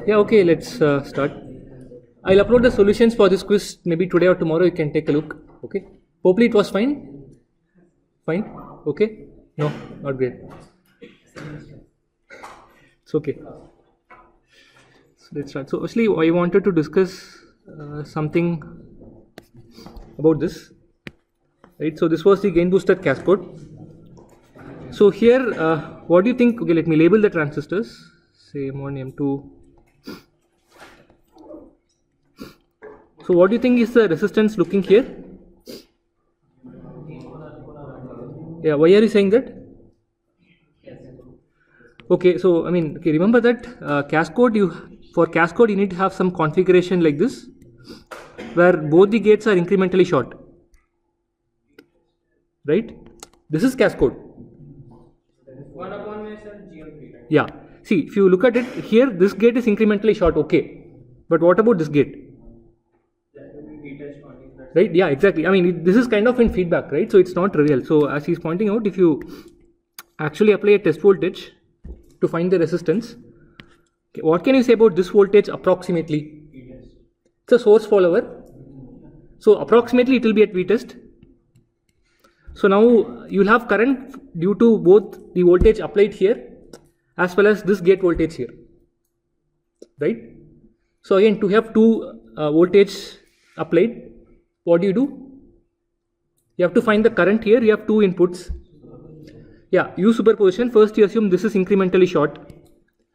Yeah, okay, let's start. I'll upload the solutions for this quiz maybe today or tomorrow. You can take a look. Okay. Hopefully it was fine. Fine. Okay. No, not great. It's okay. So let's start. So actually, I wanted to discuss something about this. Right. So this was the gain booster cascode. So here, what do you think? Okay, let me label the transistors. Say M1, M2. So what do you think is the resistance looking here? Yeah, why are you saying that? Okay, so I mean, okay, remember that for cascode you need to have some configuration like this, where both the gates are incrementally short. Right? This is cascode. 1 upon GM3. Right? Yeah. See, if you look at it here, this gate is incrementally short. Okay, but what about this gate? Right? Yeah, exactly. I mean, this is kind of in feedback, right? So it's not real. So as he's pointing out, if you actually apply a test voltage to find the resistance, okay, what can you say about this voltage approximately? It's a source follower. So approximately it will be at Vtest. So now you'll have current due to both the voltage applied here as well as this gate voltage here. Right? So again, to have two voltage applied, what do? You have to find the current here. You have two inputs. Yeah, use superposition. First you assume this is incrementally short.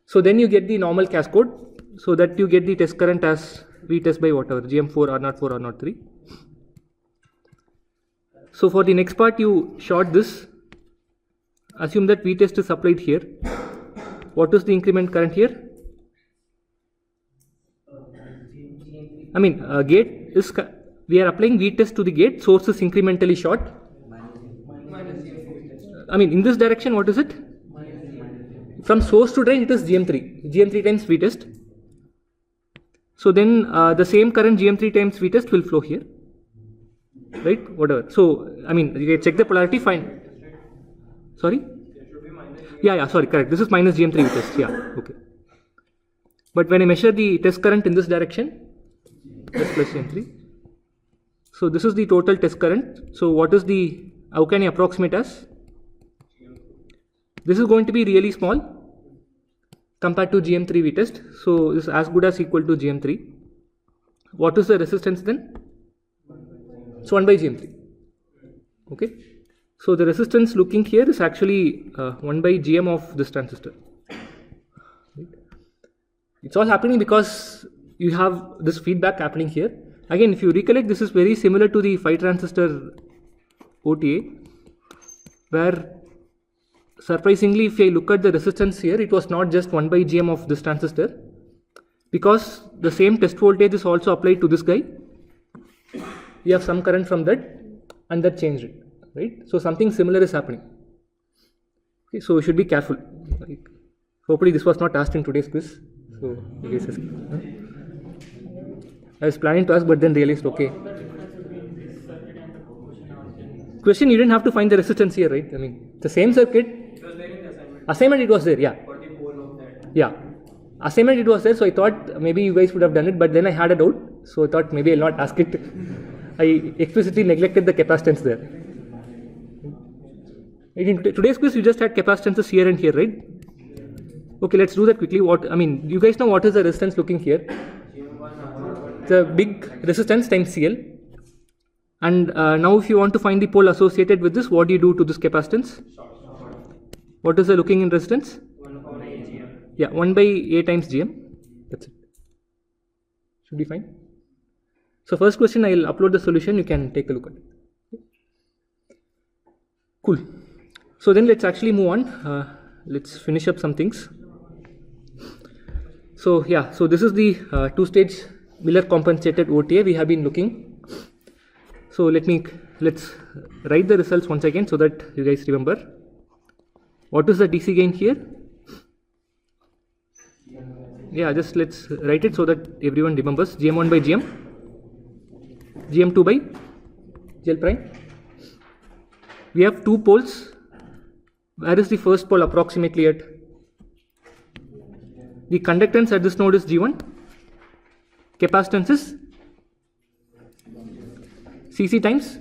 So then you get the normal cascode, so that you get the test current as Vtest by whatever, GM4, R04, R03. So for the next part you short this. Assume that Vtest is applied here. What is the increment current here? I mean, gate is... We are applying Vtest to the gate, source is incrementally short. I mean, in this direction, what is it? From source to drain, it is GM3 times Vtest. So then the same current GM3 times Vtest will flow here. Right? Whatever. So, I mean, you check the polarity, fine. Sorry? Yeah, sorry, correct. This is minus GM3 Vtest. Yeah, okay. But when I measure the test current in this direction, that's plus GM3. So this is the total test current. So what is the, how can I approximate as? This is going to be really small compared to GM3 Vtest. So this is as good as equal to GM3. What is the resistance then? It's 1 by GM3. Okay. So the resistance looking here is actually 1 by GM of this transistor. Right. It's all happening because you have this feedback happening here. Again, if you recollect, this is very similar to the 5 transistor OTA, where surprisingly, if I look at the resistance here, it was not just 1 by GM of this transistor, because the same test voltage is also applied to this guy. We have some current from that, and that changed it, right? So something similar is happening. Okay, so we should be careful. Hopefully, this was not asked in today's quiz. So, I was planning to ask, but then realized, okay. Question, you didn't have to find the resistance here, right? I mean, the same circuit. It was there in the assignment. Assignment it was there, yeah. For the pole of that. Yeah. Assignment it was there, so I thought maybe you guys would have done it, but then I had a doubt, so I thought maybe I'll not ask it. I explicitly neglected the capacitance there. In today's quiz, you just had capacitances here and here, right? Okay, let's do that quickly. You guys know what is the resistance looking here? It's a big resistance times CL. And now if you want to find the pole associated with this, what do you do to this capacitance? What is the looking in resistance? 1 upon A GM. Yeah, 1 by A times GM. That's it. Should be fine. So first question, I'll upload the solution. You can take a look at it. Cool. So then let's actually move on. Let's finish up some things. So yeah, so this is the two-stage Miller compensated OTA we have been looking. So let's write the results once again so that you guys remember. What is the DC gain here? Yeah, just let's write it so that everyone remembers. GM1 by GM, GM2 by GL prime. We have two poles. Where is the first pole approximately at? The conductance at this node is G1. Capacitance is Cc times.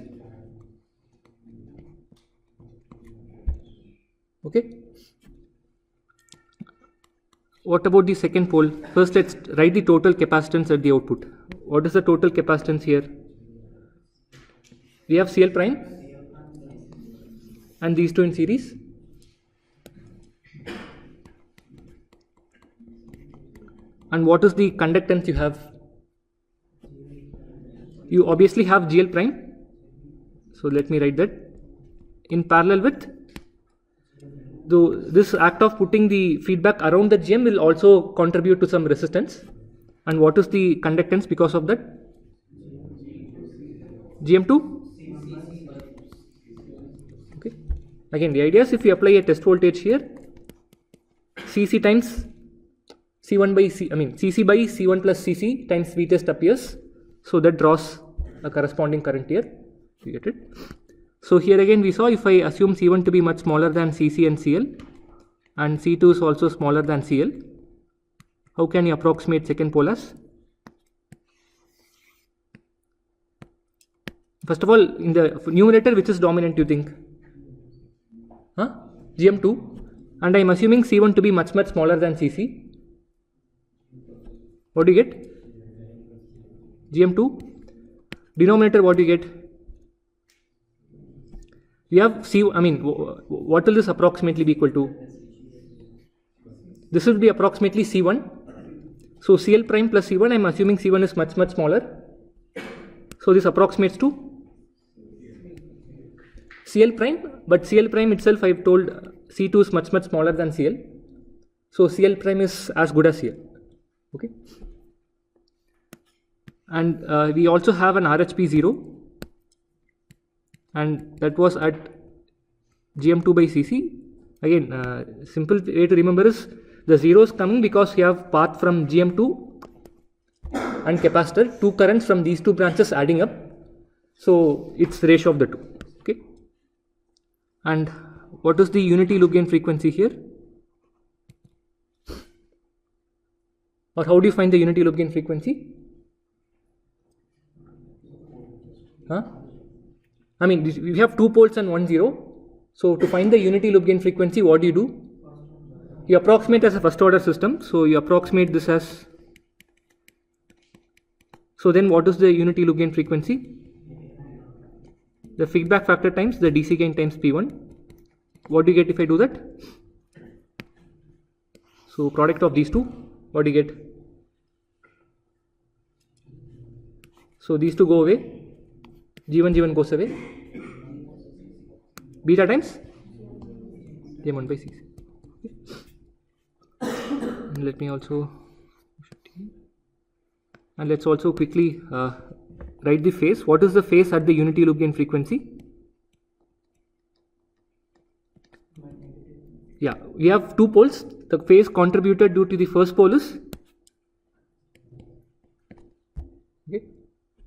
Okay. What about the second pole? First, let's write the total capacitance at the output. What is the total capacitance here? We have Cl prime and these two in series. And what is the conductance you have? You obviously have Gl prime. So let me write that. In parallel with, though this act of putting the feedback around the GM will also contribute to some resistance. And what is the conductance because of that? GM2? Okay. Again, the idea is if you apply a test voltage here, Cc times C1 by C, Cc by C1 plus Cc times V test appears. So that draws a corresponding current here. You get it? So here again we saw if I assume C1 to be much smaller than Cc and Cl and C2 is also smaller than Cl, how can you approximate second pole as? First of all, in the numerator, which is dominant you think? GM2, and I am assuming C1 to be much smaller than Cc. What do you get? GM2. Denominator, what do you get? We have C, what will this approximately be equal to? This will be approximately C1. So Cl prime plus C1, I am assuming C1 is much smaller. So this approximates to Cl prime, but Cl prime itself I have told C2 is much smaller than Cl. So Cl prime is as good as Cl. Okay. And we also have an RHP 0, and that was at GM2 by Cc. Again, simple way to remember is the 0 is coming because you have path from GM2 and capacitor, two currents from these two branches adding up. So it's the ratio of the two. Okay. And what is the unity loop gain frequency here? Or how do you find the unity loop gain frequency? We have two poles and 1 0. So to find the unity loop gain frequency, what do? You approximate as a first order system. So you approximate this as. So then what is the unity loop gain frequency? The feedback factor times the DC gain times P1. What do you get if I do that? So product of these two, what do you get? So these two go away. G1 goes away. Beta times J1 by Cc. And let me also, and let's also quickly write the phase. What is the phase at the unity loop gain frequency? Yeah, we have two poles. The phase contributed due to the first pole is. Okay.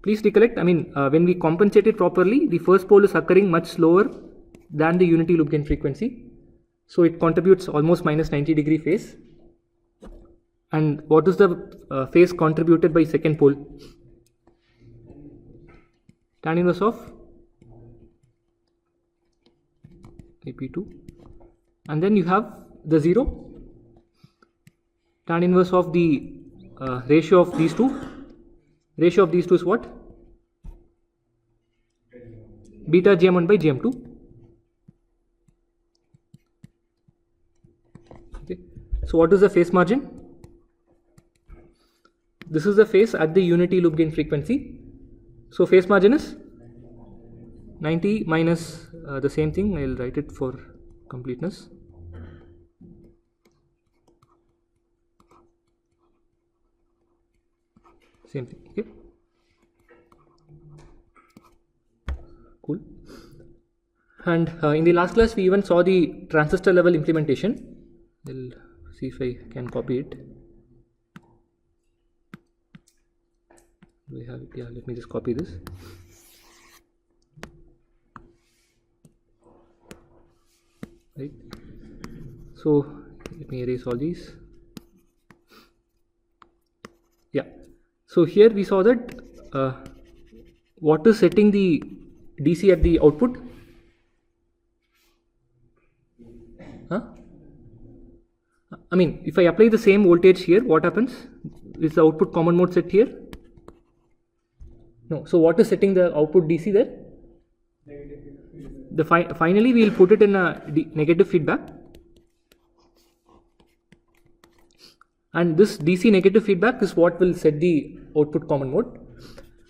Please recollect, when we compensate it properly, the first pole is occurring much slower than the unity loop gain frequency. So it contributes almost minus 90-degree phase. And what is the phase contributed by second pole? Tan inverse of AP2. And then you have the 0. Tan inverse of the ratio of these two. Ratio of these two is what? Beta Gm1 by Gm2. Okay. So what is the phase margin? This is the phase at the unity loop gain frequency. So phase margin is 90 minus the same thing. I will write it for completeness. Same thing. Okay. Cool. And in the last class we even saw the transistor level implementation. We'll see if I can copy it. Do we have it? Yeah, let me just copy this. Right. So let me erase all these. Yeah. So here we saw that what is setting the DC at the output? Huh? I mean, if I apply the same voltage here, what happens? Is the output common mode set here? No. So what is setting the output DC there? Finally we will put it in a negative feedback, and this DC negative feedback is what will set the output common mode.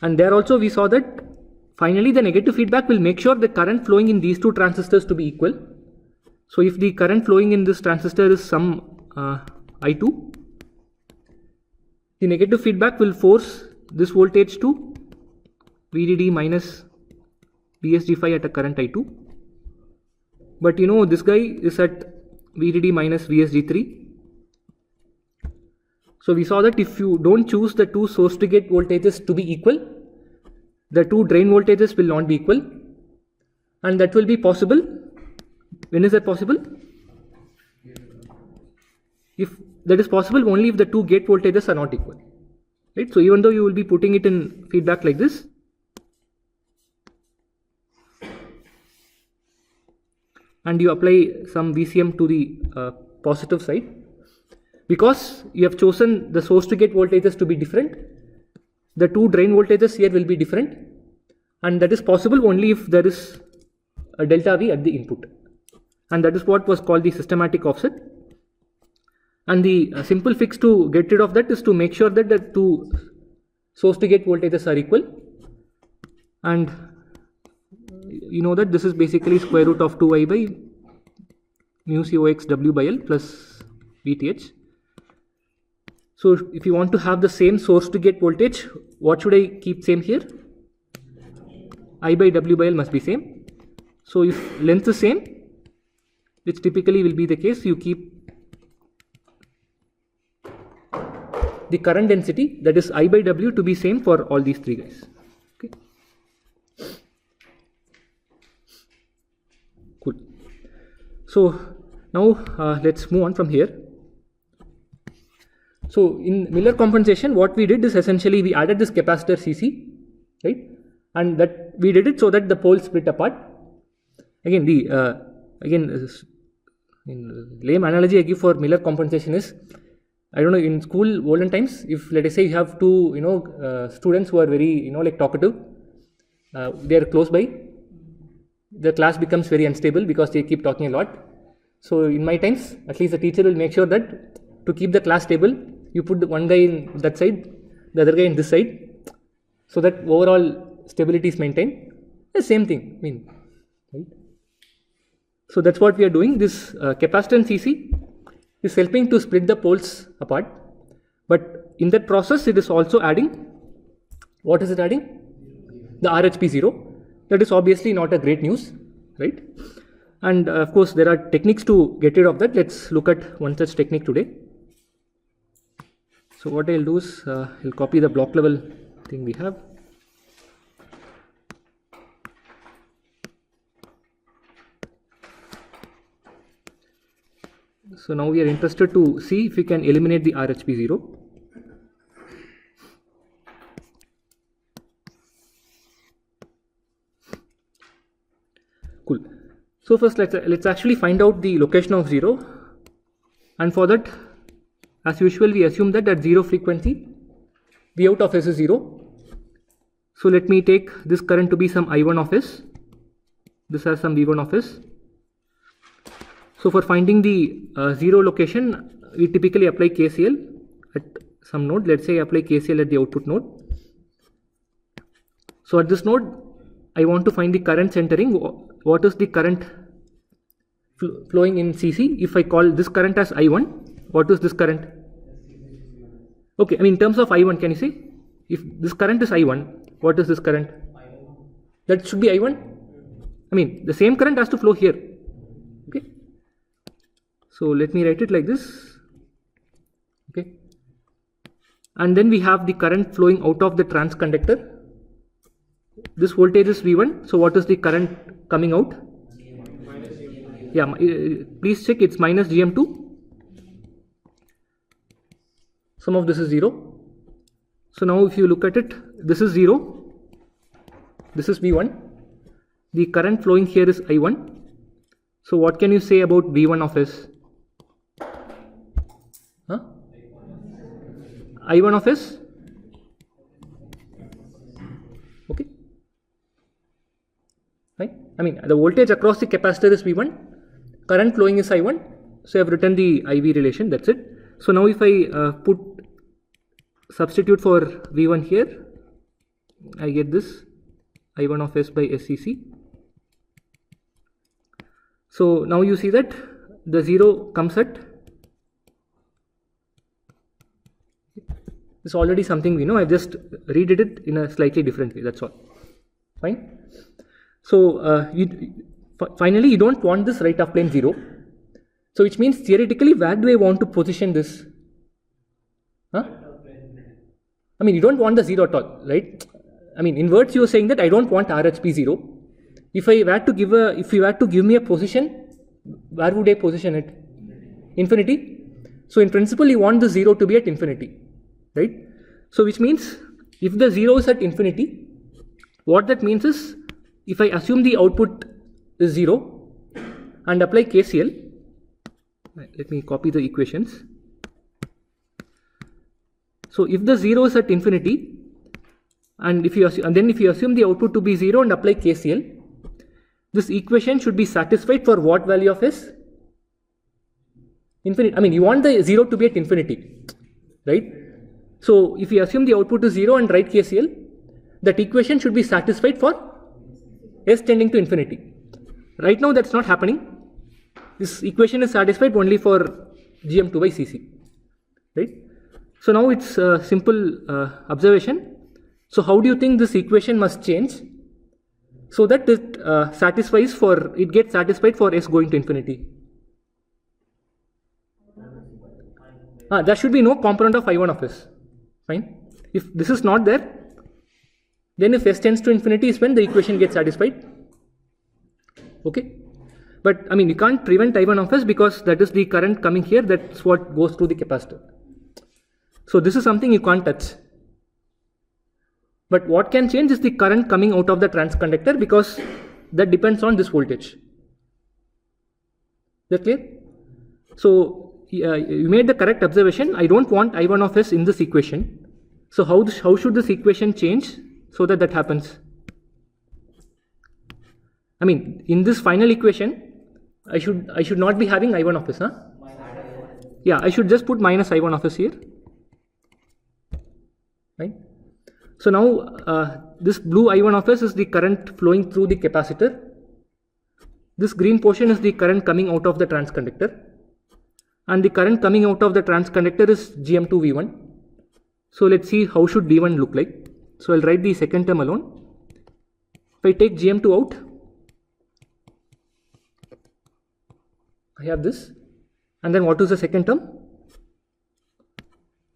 And there also we saw that finally the negative feedback will make sure the current flowing in these two transistors to be equal. So if the current flowing in this transistor is some I2, the negative feedback will force this voltage to VDD minus VSG5 at a current I2. But you know, this guy is at VDD minus VSG3. So we saw that if you don't choose the two source to gate voltages to be equal, the two drain voltages will not be equal, and that will be possible. When is that possible? If that is possible only if the two gate voltages are not equal, right? So even though you will be putting it in feedback like this, and you apply some VCM to the positive side, because you have chosen the source to gate voltages to be different, the two drain voltages here will be different, and that is possible only if there is a delta V at the input, and that is what was called the systematic offset. And the simple fix to get rid of that is to make sure that the two source to gate voltages are equal, and you know that this is basically square root of 2I by mu COX W by L plus VTH. So if you want to have the same source to gate voltage, what should I keep same here? I by W by L must be same. So if length is same, which typically will be the case, you keep the current density, that is I by W, to be same for all these three guys. Okay. Cool. So now let's move on from here. So in Miller compensation, what we did is essentially we added this capacitor CC, right? And that we did it so that the poles split apart. Again, in lame analogy I give for Miller compensation is, I don't know, in school olden times, if let us say you have two students who are very like talkative, they are close by, the class becomes very unstable because they keep talking a lot. So in my times, at least the teacher will make sure that to keep the class stable, you put one guy in that side, the other guy in this side, so that overall stability is maintained. The same thing, I mean, right? So that's what we are doing. This capacitance CC is helping to split the poles apart, but in that process it is also adding, what is it adding? The RHP 0. That is obviously not a great news, right? And of course there are techniques to get rid of that. Let's look at one such technique today. So what I'll do is I'll copy the block level thing we have. So now we are interested to see if we can eliminate the RHP 0. Cool. So first let's actually find out the location of 0, and for that, as usual, we assume that at 0 frequency V out of S is 0. So let me take this current to be some I1 of S. This has some V1 of S. So for finding the 0 location, we typically apply KCL at some node. Let's say I apply KCL at the output node. So at this node, I want to find the current centering. What is the current flowing in CC? If I call this current as I1, what is this current? Okay, I mean in terms of I1, can you say? If this current is I1, what is this current? That should be I1. I mean the same current has to flow here. Okay. So let me write it like this. Okay. And then we have the current flowing out of the transconductor. This voltage is V1. So what is the current coming out? Yeah, please check, it's minus GM2. Some of this is 0. So now if you look at it, this is 0, this is V1, the current flowing here is I1. So what can you say about V1 of S? Huh? I1 of S? Okay. Right? I mean, the voltage across the capacitor is V1, current flowing is I1. So I have written the IV relation, that's it. So now if I substitute for V1 here, I get this I1 of S by SCC. So now you see that the 0 comes at, it's already something we know, I just redid it in a slightly different way, that's all. Fine. So finally you don't want this right of plane 0. So which means theoretically where do I want to position this? Huh? I mean, you don't want the 0 at all, right? I mean, in words you are saying that I don't want RHP 0. If you were to give me a position, where would I position it? Infinity. So in principle you want the 0 to be at infinity, right? So which means if the 0 is at infinity, what that means is if I assume the output is 0 and apply KCL, let me copy the equations. So if the 0 is at infinity, and if you assume the output to be 0 and apply KCL, this equation should be satisfied for what value of S? Infinity. I mean, you want the 0 to be at infinity, right? So if you assume the output is 0 and write KCL, that equation should be satisfied for S tending to infinity. Right now that's not happening. This equation is satisfied only for GM2 by CC, right? So now it's a simple observation. So how do you think this equation must change so that it gets satisfied for S going to infinity? There should be no component of I1 of S. Fine. If this is not there, then if S tends to infinity is when the equation gets satisfied. Okay. But I mean, you can't prevent I1 of S because that is the current coming here, that's what goes through the capacitor. So this is something you can't touch. But what can change is the current coming out of the transconductor because that depends on this voltage. Is that clear? So you made the correct observation. I don't want I1 of S in this equation. So how should this equation change so that happens? I mean, in this final equation, I should not be having I1 of S, huh? Yeah, I should just put minus I1 of S here. Right? So now this blue I1 of S is the current flowing through the capacitor. This green portion is the current coming out of the transconductor. And the current coming out of the transconductor is GM2 V1. So let's see how should V1 look like. So I'll write the second term alone. If I take GM2 out, I have this, and then what is the second term?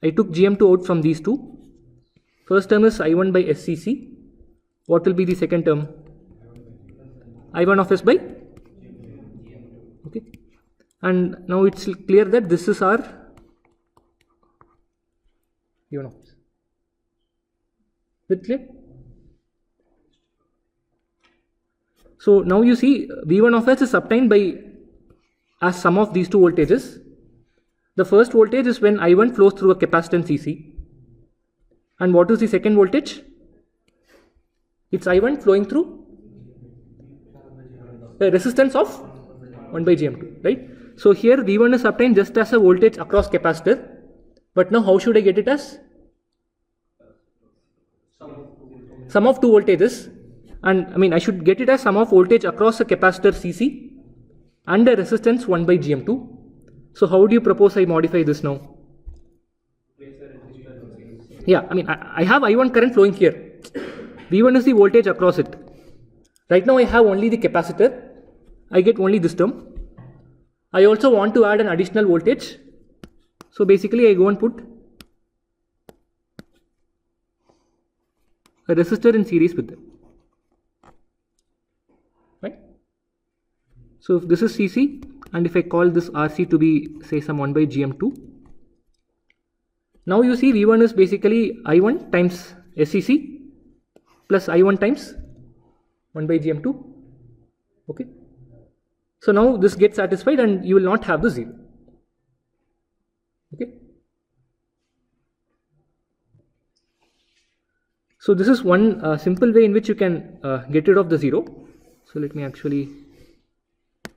I took GM2 out from these two. First term is I1 by SCC. What will be the second term? I1 of S by? Okay. And now it's clear that this is our V1 of S. Is it clear? So now you see V1 of S is obtained by as sum of these two voltages. The first voltage is when I1 flows through a capacitance CC. And what is the second voltage? It's I1 flowing through a resistance of 1 by GM2, right? So here V1 is obtained just as a voltage across capacitor. But now how should I get it as? Sum of two voltages. And I mean, I should get it as sum of voltage across a capacitor CC and a resistance 1 by GM2. So how do you propose I modify this now? Yeah, I mean, I have I1 current flowing here. V1 is the voltage across it. Right now I have only the capacitor. I get only this term. I also want to add an additional voltage. So basically I go and put a resistor in series with them. Right? So if this is CC and if I call this RC to be say some 1 by GM2. Now you see V1 is basically I1 times SEC plus I1 times 1 by GM2. Okay. So now this gets satisfied and you will not have the 0. Okay. So this is one simple way in which you can get rid of the 0. So let me actually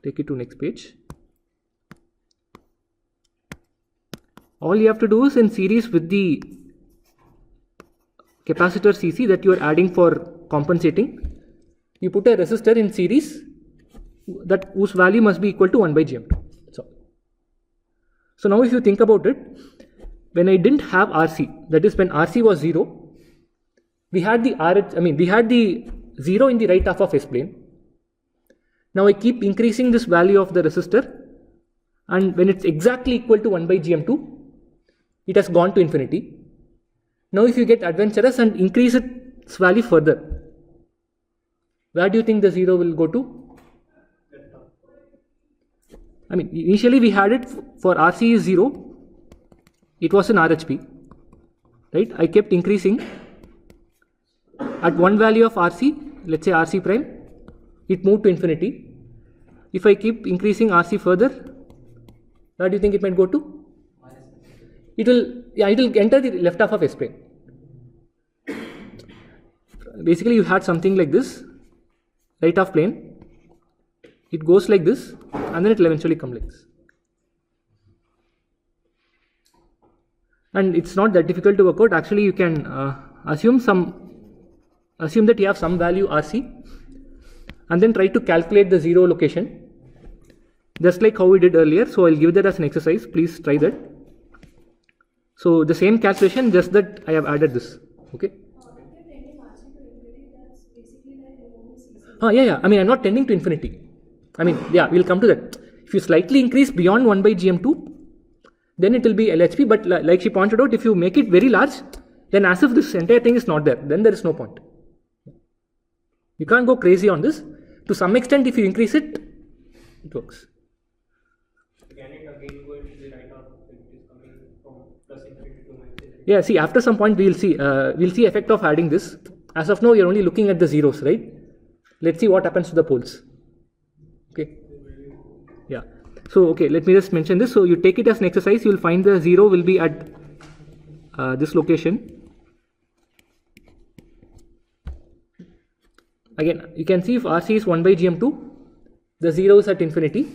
take it to next page. All you have to do is in series with the capacitor CC that you are adding for compensating, you put a resistor in series that whose value must be equal to 1 by GM2. So now if you think about it, when I didn't have RC, that is when RC was 0, we had the we had the 0 in the right half of S plane. Now I keep increasing this value of the resistor, and when it's exactly equal to 1 by GM2, it has gone to infinity. Now if you get adventurous and increase its value further, where do you think the 0 will go to? Initially we had it for RC is 0, it was in RHP, right? I kept increasing. At one value of RC, let's say RC prime, it moved to infinity. If I keep increasing RC further, where do you think it might go to? It will enter the left half of S plane. Basically you had something like this, right half plane, it goes like this and then it will eventually come like this. And it's not that difficult to work out. Actually you can assume that you have some value RC and then try to calculate the 0 location, just like how we did earlier. So I'll give that as an exercise, please try that. So the same calculation, just that I have added this. Okay. Yeah. I'm not tending to infinity. We'll come to that. If you slightly increase beyond 1 by GM2, then it will be LHP. But like she pointed out, if you make it very large, then as if this entire thing is not there, then there is no point. You can't go crazy on this. To some extent, if you increase it, it works. Can it again go into the right half if it is coming from plus infinity to minus infinity? Yeah, see, after some point we'll see effect of adding this. As of now, you're only looking at the zeros, right? Let's see what happens to the poles. Okay. Yeah. So, okay, let me just mention this. So, you take it as an exercise, you'll find the 0 will be at this location. Again, you can see if RC is 1 by GM2, the 0 is at infinity.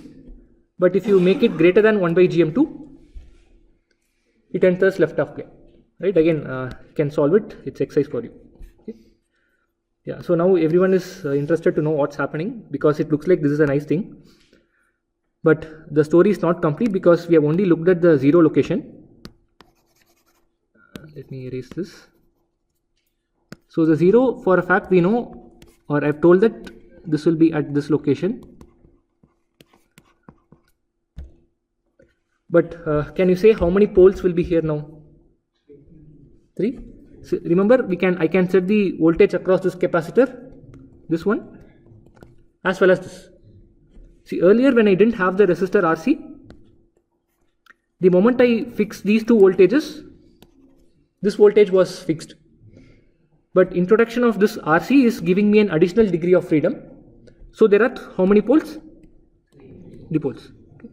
But if you make it greater than 1 by GM2, it enters left half plane. Right? Again, you can solve it. It's exercise for you. Okay. Yeah. So now everyone is interested to know what's happening because it looks like this is a nice thing. But the story is not complete because we have only looked at the 0 location. Let me erase this. So the 0 for a fact we know, or I've told that this will be at this location. But can you say how many poles will be here now? 3. So remember, I can set the voltage across this capacitor, this one, as well as this. See, earlier when I didn't have the resistor RC, the moment I fix these two voltages, this voltage was fixed. But introduction of this RC is giving me an additional degree of freedom. So there are how many poles? 3 poles. Okay.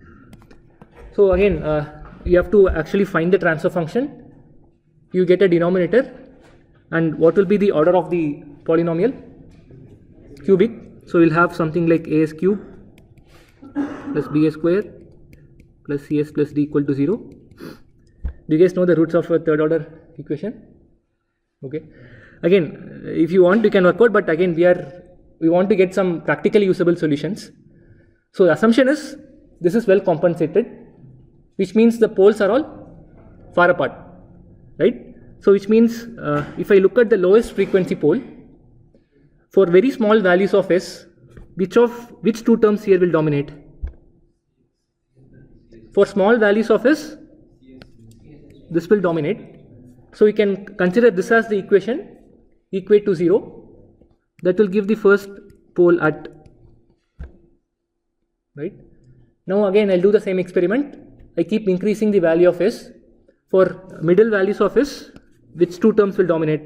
So again, you have to actually find the transfer function. You get a denominator, and what will be the order of the polynomial? Cubic. So we'll have something like as cube plus ba square plus cs plus d equal to 0. Do you guys know the roots of a third order equation? Okay. Again, if you want, you can work out, but again, we want to get some practically usable solutions. So the assumption is this is well compensated, which means the poles are all far apart, right? So which means if I look at the lowest frequency pole, for very small values of s, which two terms here will dominate? For small values of s, this will dominate. So we can consider this as the equation equate to 0. That will give the first pole at, right? Now again I'll do the same experiment. I keep increasing the value of s for middle values of S, which two terms will dominate?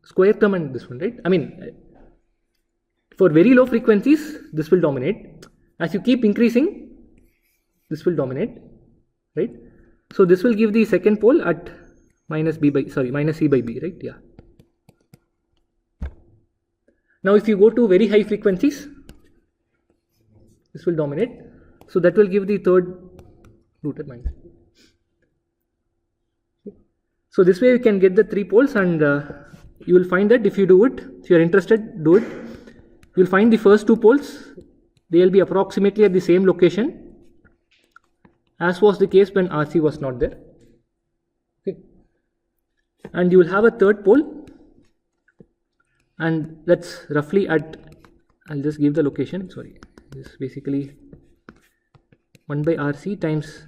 Square term and this one, right? I mean, for very low frequencies, this will dominate. As you keep increasing, this will dominate, right? So this will give the second pole at minus C by B, right? Yeah. Now if you go to very high frequencies, this will dominate. So that will give the third root at minus. So this way you can get the three poles, and you will find that if you do it, if you are interested, do it. You will find the first two poles, they will be approximately at the same location as was the case when RC was not there. Okay. And you will have a third pole, and that's roughly at, I'll just give the location, sorry, this is basically 1 by RC times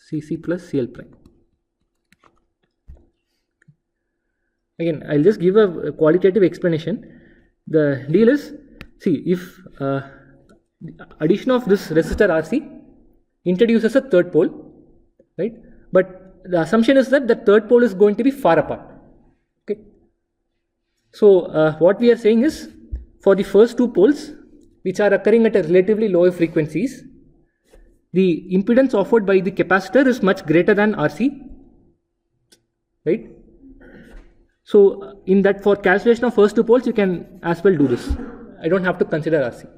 CC plus CL prime. Again, I'll just give a qualitative explanation. The deal is, see, if the addition of this resistor RC introduces a third pole, right? But the assumption is that the third pole is going to be far apart. Okay. So what we are saying is, for the first two poles, which are occurring at a relatively lower frequencies, the impedance offered by the capacitor is much greater than RC, right? So in that, for calculation of first two poles, you can as well do this. I don't have to consider RC,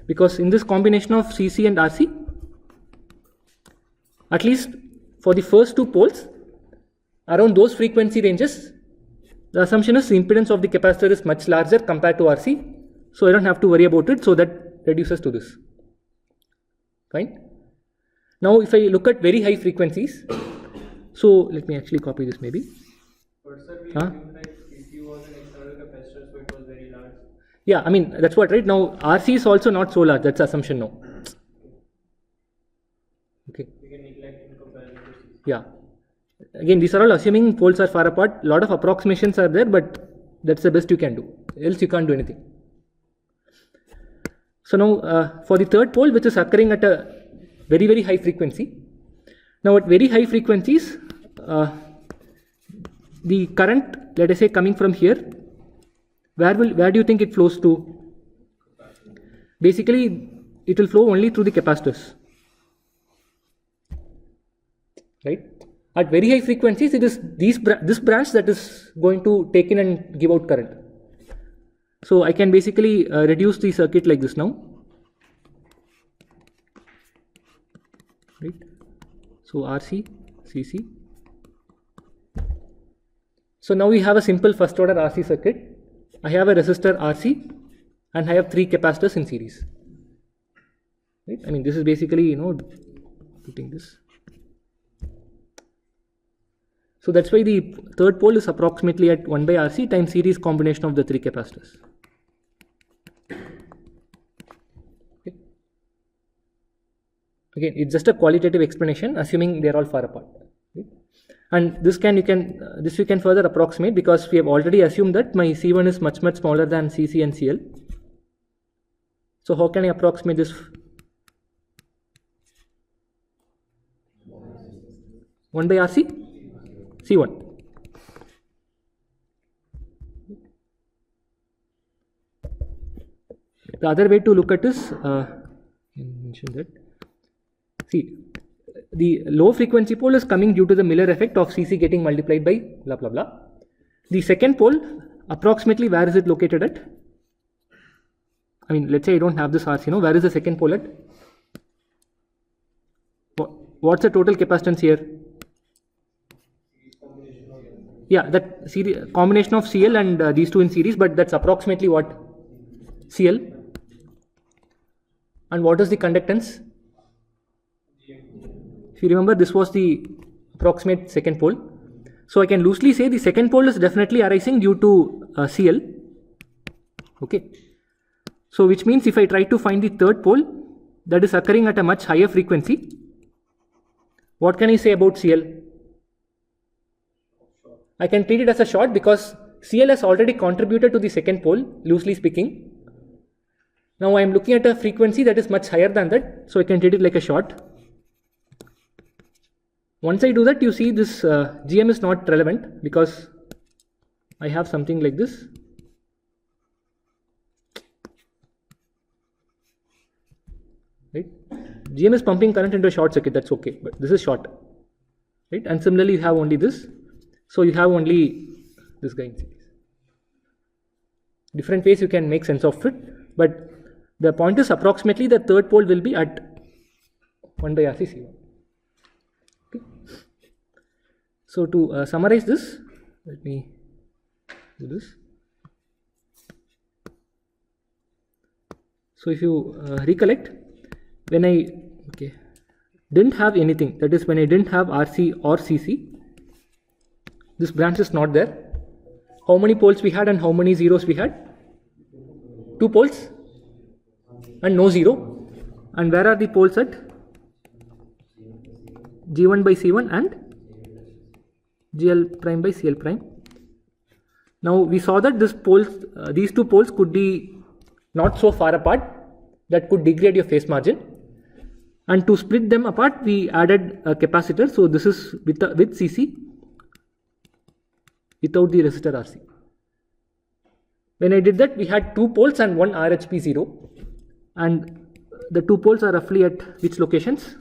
because in this combination of CC and RC, at least for the first two poles, around those frequency ranges, the assumption is the impedance of the capacitor is much larger compared to RC, so I don't have to worry about it, so that reduces to this. Fine. Now if I look at very high frequencies, so let me actually copy this maybe. But sir, we assume that CC was an external capacitor, so it was very large. Yeah, I mean, that's what, right? Now RC is also not so large, that's the assumption now. Okay. We can neglect in comparison to CC. Yeah. Again, these are all assuming poles are far apart. A lot of approximations are there, but that's the best you can do. Else you can't do anything. So now for the third pole, which is occurring at a very, very high frequency. Now at very high frequencies, the current, let us say, coming from here, where do you think it flows to? Basically, it will flow only through the capacitors, right? At very high frequencies, it is this branch that is going to take in and give out current. So I can basically reduce the circuit like this now, right? So RC, CC. So now we have a simple first order RC circuit. I have a resistor RC and I have three capacitors in series. Right? I mean, this is basically, putting this. So that's why the third pole is approximately at 1 by RC times series combination of the three capacitors. Okay. Again, it's just a qualitative explanation, assuming they're all far apart. Okay. And this you can further approximate, because we have already assumed that my C1 is much smaller than CC and CL. So how can I approximate this? 1 by RC? C1. The other way to look at this, mention that. See, the low frequency pole is coming due to the Miller effect of CC getting multiplied by blah blah blah. The second pole, approximately where is it located at? I mean, let's say I don't have this RC, where is the second pole at? What's the total capacitance here? Yeah, that combination of CL and these two in series, but that's approximately what? CL. And what is the conductance? If you remember, this was the approximate second pole. So I can loosely say the second pole is definitely arising due to CL. Okay. So which means if I try to find the third pole that is occurring at a much higher frequency, what can I say about CL? I can treat it as a short because CL has already contributed to the second pole, loosely speaking. Now I am looking at a frequency that is much higher than that, so I can treat it like a short. Once I do that, you see this GM is not relevant because I have something like this. Right? GM is pumping current into a short circuit, that's okay, but this is short. Right? And similarly, you have only this. So you have only this guy in series. Different ways you can make sense of it, but the point is approximately the third pole will be at 1 by RC C1. Okay. So to summarize this, let me do this. So if you recollect, when I didn't have anything, that is when I didn't have RC or CC, this branch is not there. How many poles we had and how many zeros we had? 2 poles and no zero. And where are the poles at? G1 by C1 and GL prime by CL prime. Now we saw that these 2 poles could be not so far apart that could degrade your phase margin. And to split them apart, we added a capacitor. So this is with CC, without the resistor RC. When I did that, we had 2 poles and 1 RHP 0. And the 2 poles are roughly at which locations?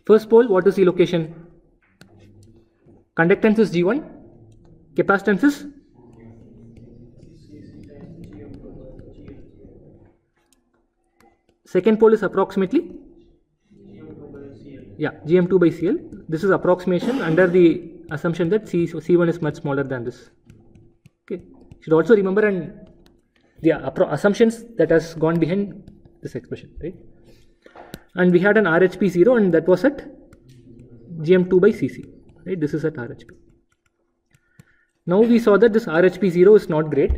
First pole, what is the location? Conductance is G1, capacitance is second pole is approximately GM2 by CL. This is approximation under the assumption that C1 is much smaller than this. Okay, you should also remember and the assumptions that has gone behind this expression, right? And we had an RHP 0 and that was at GM2 by CC, right? This is at RHP. Now we saw that this RHP 0 is not great,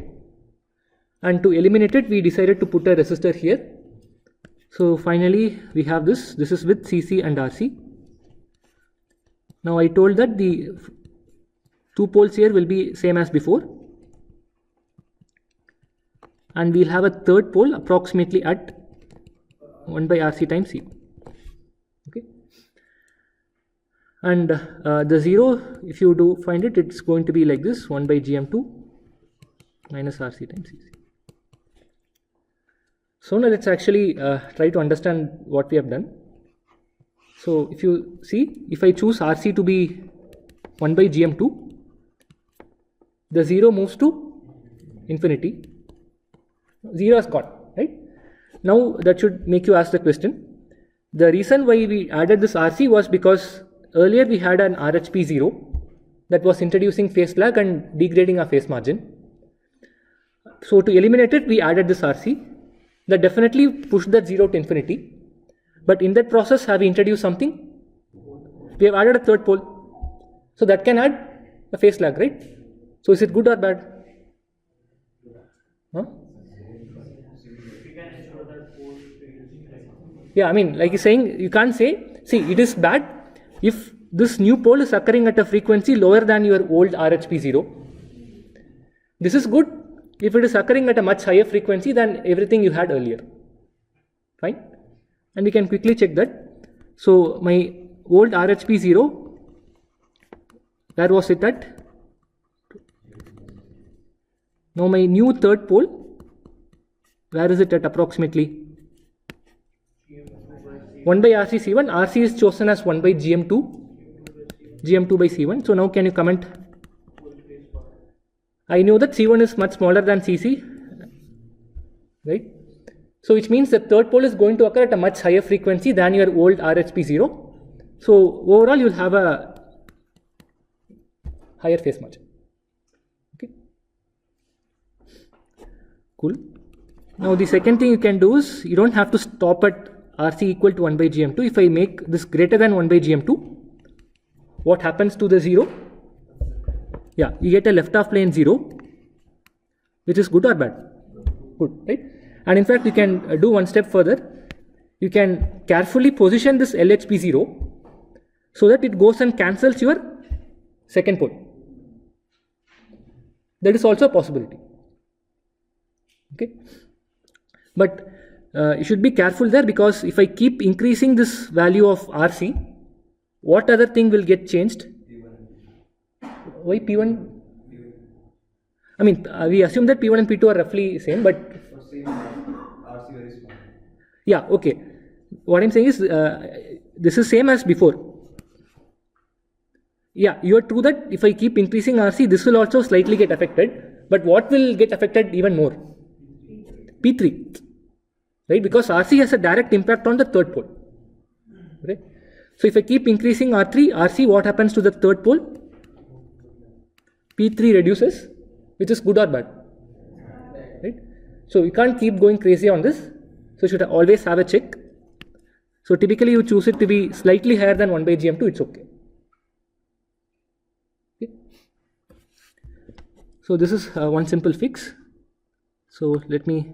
and to eliminate it, we decided to put a resistor here. So finally we have this is with CC and RC. Now I told that the 2 poles here will be same as before, and we'll have a third pole approximately at 1 by RC times C. Okay, and the 0, if you do find it, it's going to be like this: 1 by GM2 minus RC times CC. So now let's actually try to understand what we have done. So if you see, if I choose RC to be 1 by GM2, the 0 moves to infinity. 0 is gone, right? Now that should make you ask the question. The reason why we added this RC was because earlier we had an RHP 0 that was introducing phase lag and degrading our phase margin. So to eliminate it, we added this RC. That definitely pushed that 0 to infinity. But in that process, have we introduced something? We have added a third pole. So that can add a phase lag, right? So is it good or bad? Huh? Yeah, I mean, like he's saying, you can't say, see, it is bad if this new pole is occurring at a frequency lower than your old RHP 0. This is good if it is occurring at a much higher frequency than everything you had earlier. Fine? And we can quickly check that. So my old RHP 0, where was it at? Now my new third pole, where is it at approximately? 1 by RC C1. RC is chosen as 1 by GM2, GM2 by C1. So now can you comment? I know that C1 is much smaller than CC, right? So which means the third pole is going to occur at a much higher frequency than your old RHP 0. So overall you will have a higher phase margin. Okay. Cool. Now the second thing you can do is, you don't have to stop at RC equal to 1 by GM2. If I make this greater than 1 by GM2, what happens to the 0? Yeah, you get a left half plane 0, which is good or bad? Good, right? And in fact, you can do one step further. You can carefully position this LHP 0 so that it goes and cancels your second pole. That is also a possibility. Okay. But you should be careful there, because if I keep increasing this value of RC, what other thing will get changed? Why P1? I mean, we assume that P1 and P2 are roughly same, but RC very small. yeah, okay. What I'm saying is this is same as before. Yeah, you are true that if I keep increasing RC, this will also slightly get affected. But what will get affected even more? P3, right? Because RC has a direct impact on the third pole. Okay. So if I keep increasing RC, what happens to the third pole? P3 reduces, which is good or bad, right? So you can't keep going crazy on this. So you should always have a check. So typically you choose it to be slightly higher than 1 by GM2, it's okay. So this is one simple fix. So let me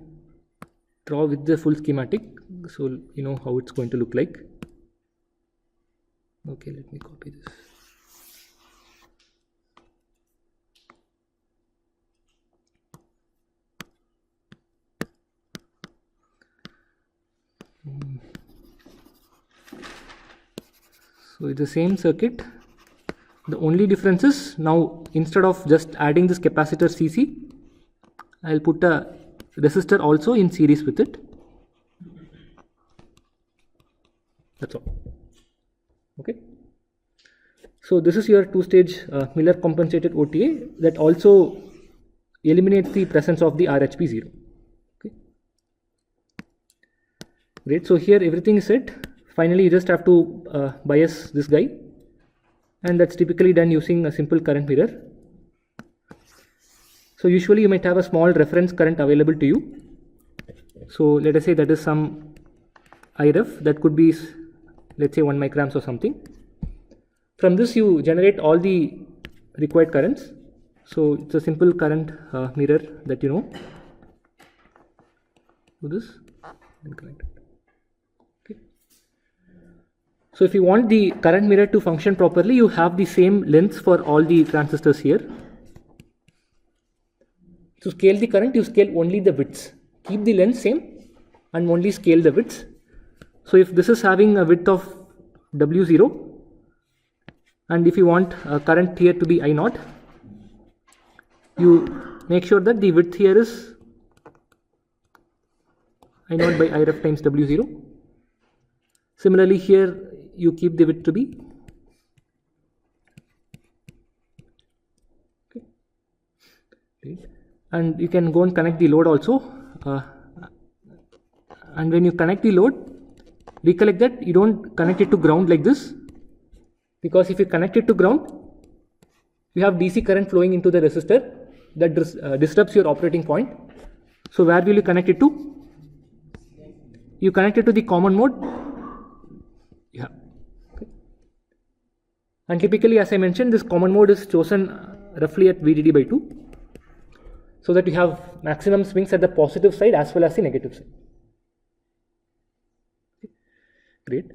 draw with the full schematic, so you know how it's going to look like. Okay, let me copy this. So it's the same circuit. The only difference is now instead of just adding this capacitor CC, I'll put a resistor also in series with it. That's all. Okay. So this is your two-stage Miller compensated OTA that also eliminates the presence of the RHP 0. Okay. Great. So here everything is set. Finally, you just have to bias this guy, and that's typically done using a simple current mirror. So usually you might have a small reference current available to you. So let us say that is some IRF that could be, let's say 1 micrams or something. From this you generate all the required currents. So it's a simple current mirror that you know. Do this and connect it. Okay. So if you want the current mirror to function properly, you have the same lengths for all the transistors here. To scale the current, you scale only the widths. Keep the length same and only scale the widths. So if this is having a width of W0, and if you want a current here to be I0, you make sure that the width here is I0 by IRF times W0. Similarly here you keep the width to be okay. And you can go and connect the load also, and when you connect the load, recollect that you don't connect it to ground like this, because if you connect it to ground, you have DC current flowing into the resistor that disrupts your operating point. So where will you connect it to? You connect it to the common mode. Yeah. Okay. And typically, as I mentioned, this common mode is chosen roughly at VDD by 2. So that you have maximum swings at the positive side as well as the negative side. Okay. Great.